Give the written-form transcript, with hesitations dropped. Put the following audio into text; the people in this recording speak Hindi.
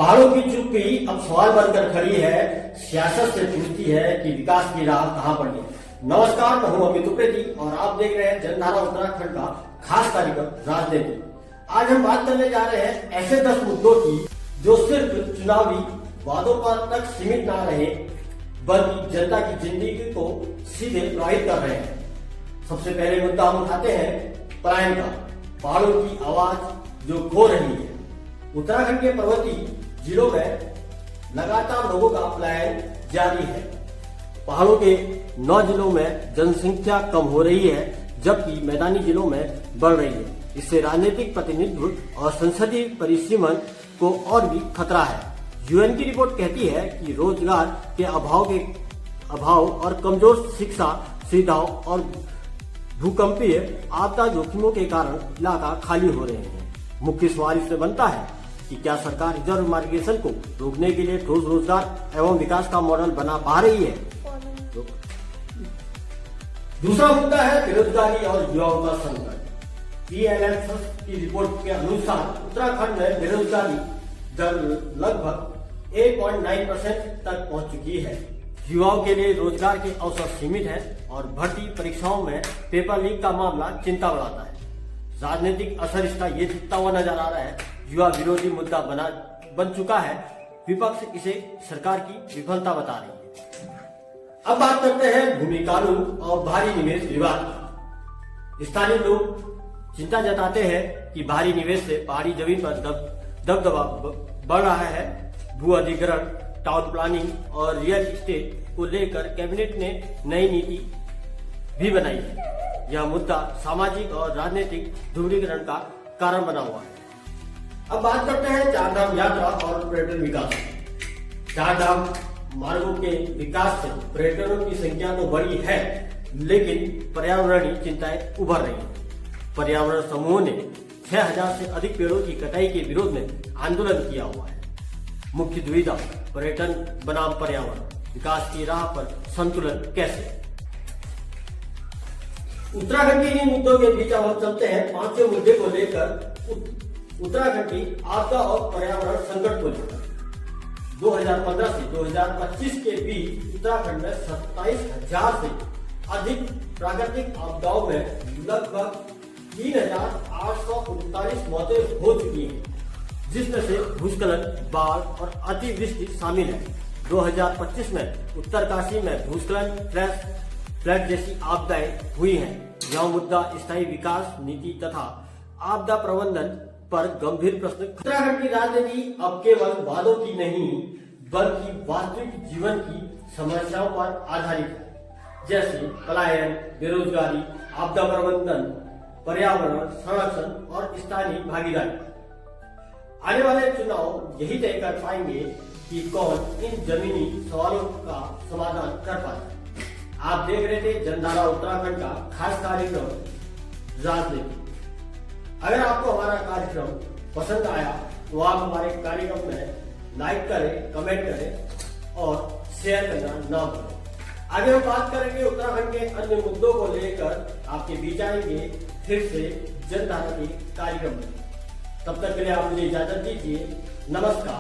पहाड़ों की चुप्पी अब सवाल बनकर खड़ी है, सियासत से पूछती है कि विकास की राह कहां पर है। नमस्कार, मैं हूं अमित उप्रेती और आप देख रहे हैं जनधारा उत्तराखंड का खास कार्यक्रम राजनीति। आज हम बात करने जा रहे हैं ऐसे 10 मुद्दों की जो सिर्फ चुनावी वादों पर तक सीमित ना रहे बल्कि जनता की जिंदगी को सीधे प्रभावित कर रहे हैं। सबसे पहले मुद्दा हम उठाते हैं पलायन का। पहाड़ों की आवाज जो खो रही है। उत्तराखंड के पर्वतीय जिलों में लगातार लोगों का पलायन जारी है। पहाड़ों के 9 जिलों में जनसंख्या कम हो रही है जबकि मैदानी जिलों में बढ़ रही है। इससे राजनीतिक प्रतिनिधित्व और संसदीय परिसीमन को और भी खतरा है। यूएन की रिपोर्ट कहती है कि रोजगार के अभाव और कमजोर शिक्षा सुविधाओं और भूकंपीय आपदा जोखिमों के कारण इलाका खाली हो रहे हैं। मुख्य सवाल इससे बनता है कि क्या सरकार रिजर्व माइग्रेशन को रोकने के लिए ठोस रोजगार एवं विकास का मॉडल बना पा रही है। दूसरा मुद्दा है बेरोजगारी और युवाओं का संकट। PLS की रिपोर्ट के अनुसार उत्तराखंड में बेरोजगारी दर लगभग 8.9% तक पहुंच चुकी है। युवाओं के लिए रोजगार के अवसर सीमित है और भर्ती परीक्षाओं में पेपर लीक का मामला चिंता बढ़ाता है। राजनीतिक असर इसका ये दिखता हुआ नजर आ रहा है। युवा विरोधी मुद्दा बन चुका है। विपक्ष इसे सरकार की विफलता बता रही है। अब बात करते हैं भूमि कानून और भारी निवेश विवाद की। स्थानीय लोग चिंता जताते हैं कि भारी निवेश से पहाड़ी जमीन पर दबदबा बढ़ रहा है। भू अधिग्रहण, टाउन प्लानिंग और रियल एस्टेट को लेकर कैबिनेट ने नई नीति भी बनाई है। यह मुद्दा सामाजिक और राजनीतिक ध्रुवीकरण का कारण बना हुआ है। अब बात करते हैं चारधाम यात्रा और पर्यटन विकास। चारधाम मार्गों के विकास से पर्यटकों की संख्या तो बढ़ी है लेकिन पर्यावरणीय चिंताएं उभर रही हैं। पर्यावरण समूहों ने 6000 से अधिक पेड़ों की कटाई के विरोध में आंदोलन किया हुआ है। मुख्य दुविधा पर्यटन बनाम पर्यावरण, विकास की राह पर संतुलन कैसे। उत्तराखंड के इन मुद्दों के बीच हम चलते हैं 5वें मुद्दे को लेकर, उत्तराखंड की आपदा और पर्यावरण संकट को लेकर। 2015 से 2025 के बीच उत्तराखंड में 27,000 से अधिक प्राकृतिक आपदाओं में लगभग 3,839 मौतें हो चुकी हैं, जिसमें से भूस्खलन, बाढ़ और अतिवृष्टि शामिल है। 2025 में उत्तरकाशी में भूस्खलन, फ्लड जैसी आपदाएं हुई हैं। यह मुद्दा स्थायी विकास नीति तथा आपदा प्रबंधन पर गंभीर प्रश्न। उत्तराखंड की राजनीति अब केवल वादों की नहीं बल्कि वास्तविक जीवन की समस्याओं पर आधारित है, जैसे पलायन, बेरोजगारी, आपदा प्रबंधन, पर्यावरण संरक्षण और स्थानीय भागीदारी। आने वाले चुनाव यही तय कर पाएंगे कि कौन इन जमीनी सवालों का समाधान कर पाए। आप देख रहे थे जनधारा उत्तराखंड का खास कार्यक्रम राजनीति। अगर आपको हमारा कार्यक्रम पसंद आया तो आप हमारे कार्यक्रम में लाइक करें, कमेंट करें और शेयर करना ना भूलें। आगे हम बात करेंगे उत्तराखंड के अन्य मुद्दों को लेकर, आपके बीच आएंगे फिर से जनधारा के कार्यक्रम में। तब तक के लिए आप मुझे इजाजत दीजिए। नमस्कार।